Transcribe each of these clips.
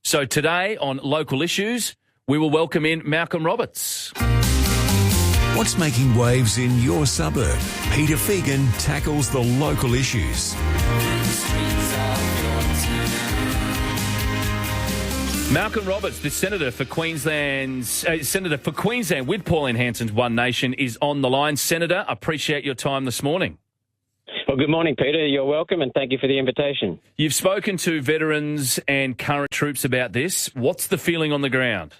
So today on Local Issues, we will welcome in Malcolm Roberts. What's making waves in your suburb? Peter Fegan tackles the local issues. Malcolm Roberts, the Senator for Queensland with Pauline Hanson's One Nation, is on the line. Senator, appreciate your time this morning. Well, good morning, Peter. You're welcome, and thank you for the invitation. You've spoken to veterans and current troops about this. What's the feeling on the ground?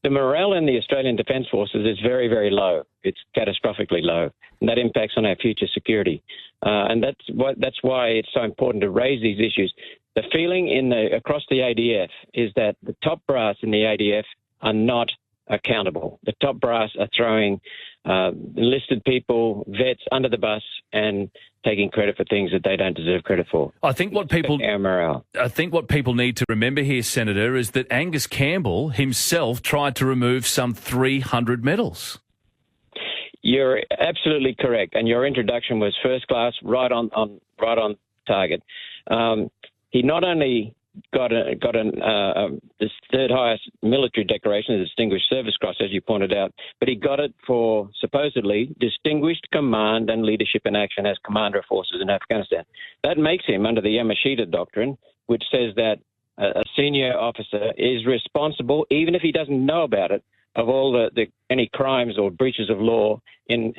The morale in the Australian Defence Forces is very, very low. It's catastrophically low, and that impacts on our future security. And that's why it's so important to raise these issues. The feeling across the ADF is that the top brass in the ADF are not accountable. The top brass are throwing enlisted people, vets, under the bus and taking credit for things that they don't deserve credit for. I think what people need to remember here, Senator, is that Angus Campbell himself tried to remove some 300 medals. You're absolutely correct, and your introduction was first class, right on target. He not only got the third highest military decoration, the Distinguished Service Cross, as you pointed out, but he got it for supposedly distinguished command and leadership in action as commander of forces in Afghanistan. That makes him, under the Yamashita Doctrine, which says that a senior officer is responsible, even if he doesn't know about it, of all any crimes or breaches of law in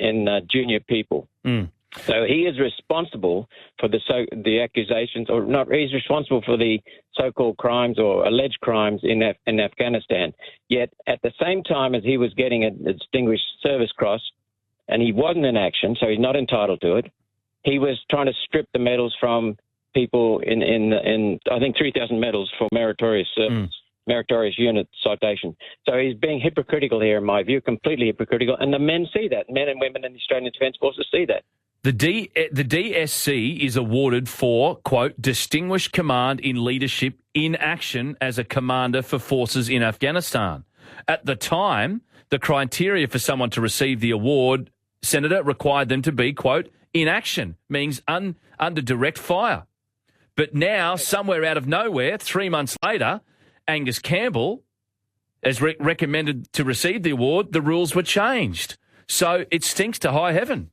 junior people. Mm. So he is responsible for the accusations, or not. He's responsible for the so-called crimes or alleged crimes in Afghanistan. Yet at the same time as he was getting a Distinguished Service Cross, and he wasn't in action, so he's not entitled to it, he was trying to strip the medals from people in I think 3,000 medals for meritorious service. Meritorious unit citation. So he's being hypocritical here, in my view, completely hypocritical. And the men see that. Men and women in the Australian Defence Forces see that. The DSC is awarded for, quote, distinguished command in leadership in action as a commander for forces in Afghanistan. At the time, the criteria for someone to receive the award, Senator, required them to be, quote, in action, means under direct fire. But now, somewhere out of nowhere, 3 months later, Angus Campbell has recommended to receive the award, the rules were changed. So it stinks to high heaven.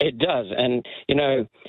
It does. And,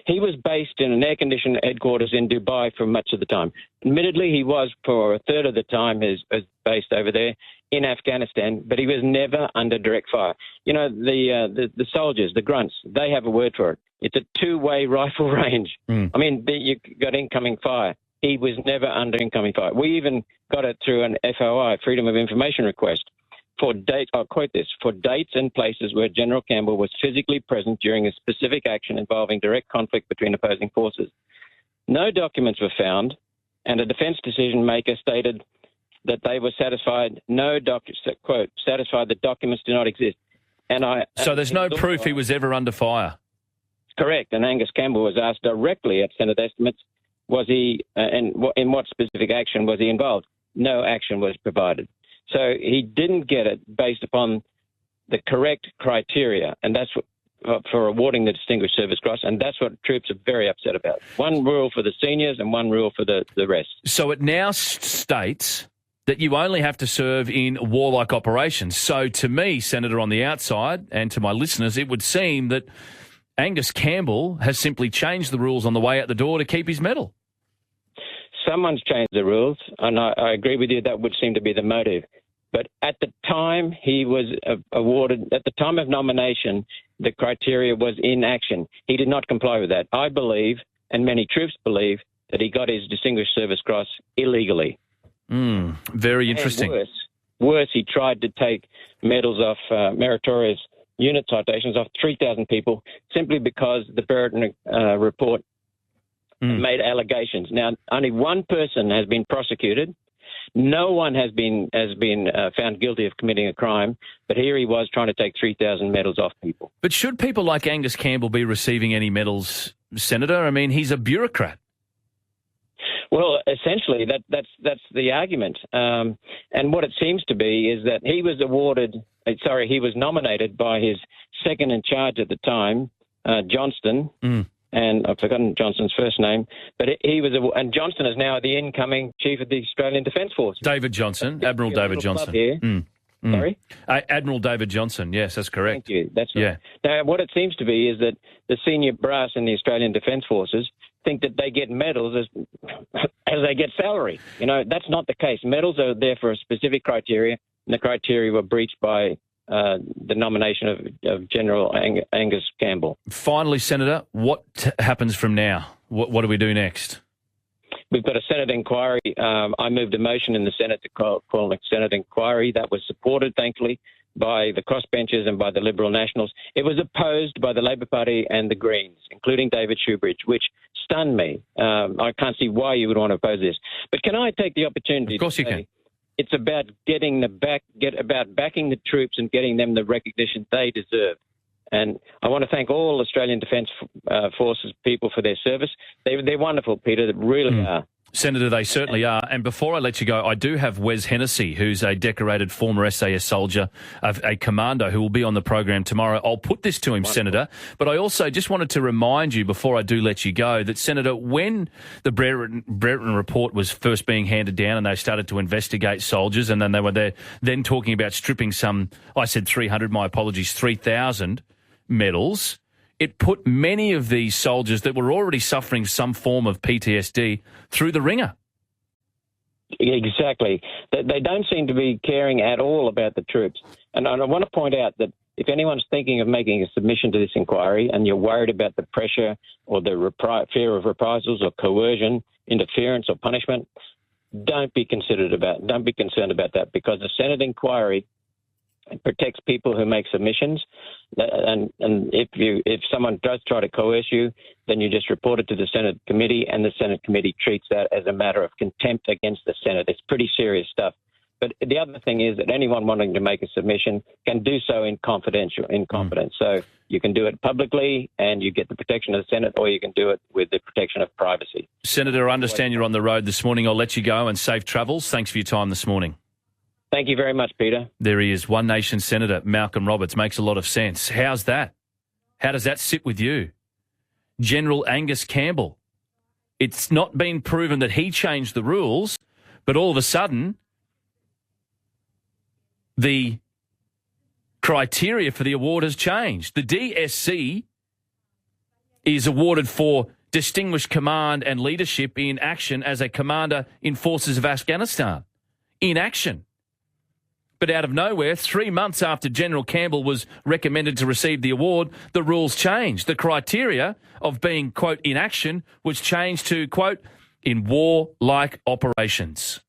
he was based in an air-conditioned headquarters in Dubai for much of the time. Admittedly, he was, for a third of the time, is based over there in Afghanistan, but he was never under direct fire. The soldiers, the grunts, they have a word for it. It's a two-way rifle range. I mean, you've got incoming fire. He was never under incoming fire. We even got it through an FOI, Freedom of Information request, for dates, I'll quote this, for dates and places where General Campbell was physically present during a specific action involving direct conflict between opposing forces. No documents were found, and a defence decision maker stated that they were satisfied, quote, satisfied that documents do not exist. So there's no proof he was ever under fire? Correct, and Angus Campbell was asked directly at Senate estimates, was he, and in what specific action was he involved? No action was provided. So he didn't get it based upon the correct criteria, and that's what, for awarding the Distinguished Service Cross, and that's what troops are very upset about. One rule for the seniors and one rule for the rest. So it now states that you only have to serve in warlike operations. So to me, Senator, on the outside, and to my listeners, it would seem that Angus Campbell has simply changed the rules on the way out the door to keep his medal. Someone's changed the rules, and I agree with you, that would seem to be the motive. But at the time he was awarded, at the time of nomination, the criteria was in action. He did not comply with that. I believe, and many troops believe, that he got his Distinguished Service Cross illegally. Very interesting. And worse, he tried to take medals off meritorious unit citations off 3,000 people simply because the Burton report made allegations. Now, only one person has been prosecuted. No one has been found guilty of committing a crime, but here he was trying to take 3,000 medals off people. But should people like Angus Campbell be receiving any medals, Senator? I mean, he's a bureaucrat. Well, essentially, that's the argument. And what it seems to be is that he was nominated by his second in charge at the time, Johnston, and I've forgotten Johnston's first name, but he was, and Johnston is now the incoming chief of the Australian Defence Force. David Johnson, Admiral David Johnson. Sorry? Admiral David Johnson, yes, that's correct. Thank you. That's right. Now, what it seems to be is that the senior brass in the Australian Defence Forces think that they get medals as they get salary. You know, that's not the case. Medals are there for a specific criteria, and the criteria were breached by the nomination of General Angus Campbell. Finally, Senator, what happens from now? What do we do next? We've got a Senate inquiry. I moved a motion in the Senate to call a Senate inquiry. That was supported, thankfully, by the crossbenchers and by the Liberal Nationals. It was opposed by the Labor Party and the Greens, including David Shoebridge, which stunned me. I can't see why you would want to oppose this. But can I take the opportunity Of course to you can. It's about about backing the troops and getting them the recognition they deserve. And I want to thank all Australian Defence Forces people for their service. They're wonderful, Peter. They really are. Senator, they certainly are. And before I let you go, I do have Wes Hennessy, who's a decorated former SAS soldier, a commando, who will be on the program tomorrow. I'll put this to him, wonderful. Senator. But I also just wanted to remind you, before I do let you go, that, Senator, when the Brereton report was first being handed down and they started to investigate soldiers, and then they were then talking about stripping some, I said 300, my apologies, 3,000 medals, it put many of these soldiers that were already suffering some form of PTSD through the ringer. Exactly. They don't seem to be caring at all about the troops. And I want to point out that if anyone's thinking of making a submission to this inquiry and you're worried about the pressure or the fear of reprisals or coercion, interference or punishment, don't be concerned about that, because the Senate inquiry protects people who make submissions, and if someone does try to coerce you, then you just report it to the Senate committee, and the Senate committee treats that as a matter of contempt against the Senate. It's pretty serious stuff. But the other thing is that anyone wanting to make a submission can do so in confidence. So you can do it publicly and you get the protection of the Senate, or you can do it with the protection of privacy. Senator, I understand you're on the road this morning. I'll let you go, and safe travels. Thanks for your time this morning. Thank you very much, Peter. There he is, One Nation Senator Malcolm Roberts. Makes a lot of sense. How's that? How does that sit with you? General Angus Campbell. It's not been proven that he changed the rules, but all of a sudden, the criteria for the award has changed. The DSC is awarded for distinguished command and leadership in action as a commander in forces of Afghanistan. In action. But out of nowhere, 3 months after General Campbell was recommended to receive the award, the rules changed. The criteria of being, quote, in action was changed to, quote, in war-like operations.